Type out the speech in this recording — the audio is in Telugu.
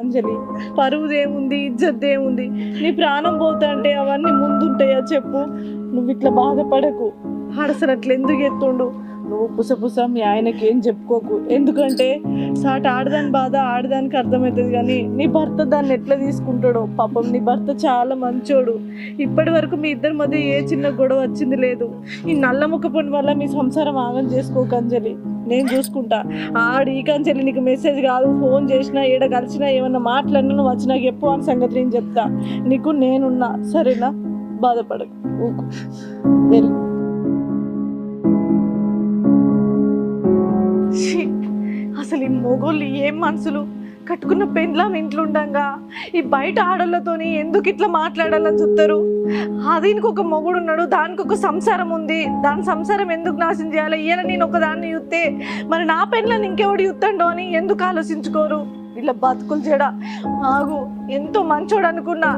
అంజలి, పరువుదేముంది, ఇజ్జతేముంది? నీ ప్రాణం పోతాంటే అవన్నీ ముందుంటాయా చెప్పు? నువ్వు ఇట్లా బాధపడకు. ఆడసలు అట్లా ఎందుకు ఎత్తుండు? నువ్వు పుసపుస మీ ఆయనకి ఏం చెప్పుకోకు. ఎందుకంటే సాటి ఆడదాని బాధ ఆడదానికి అర్థమవుతుంది, కానీ నీ భర్త దాన్ని ఎట్లా తీసుకుంటాడో. పాపం నీ భర్త చాలా మంచోడు. ఇప్పటి వరకు మీ ఇద్దరి మధ్య ఏ చిన్న గొడవ వచ్చింది లేదు. ఈ నల్ల ముక్క పని వల్ల మీ సంసారం ఆగం చేసుకోకు అంజలి. నేను చూసుకుంటా. ఈ కంచెల్లి నీకు మెసేజ్ కాదు, ఫోన్ చేసినా ఏడ కలిసినా ఏమన్నా మాట్లాడినా నువ్వు వచ్చి నాకు చెప్పు అని సంగతి నేను చెప్తా. నీకు నేనున్నా, సరేనా? బాధపడకు, ఊకు వెళ్ళి. ఛీ, అసలు ఈ మొగోళ్ళు ఏం మనసులు? కట్టుకున్న పెండ్లాం ఇంట్లో ఉండంగా ఈ బయట ఆడోళ్ళతోని ఎందుకు ఇట్లా మాట్లాడాలని చూస్తారు? దీనికి ఒక మొగుడు ఉన్నాడు, దానికి ఒక సంసారం ఉంది, దాని సంసారం ఎందుకు నాశనం చేయాలి? ఈయన నేను ఒక దాన్ని చూస్తే మరి నా పెండ్లని ఇంకెవడు చూస్తాడో అని ఎందుకు ఆలోచించుకోరు? వీళ్ళ బతుకులు చెడ. ఆగు, ఎంతో మంచోడు అనుకున్నా,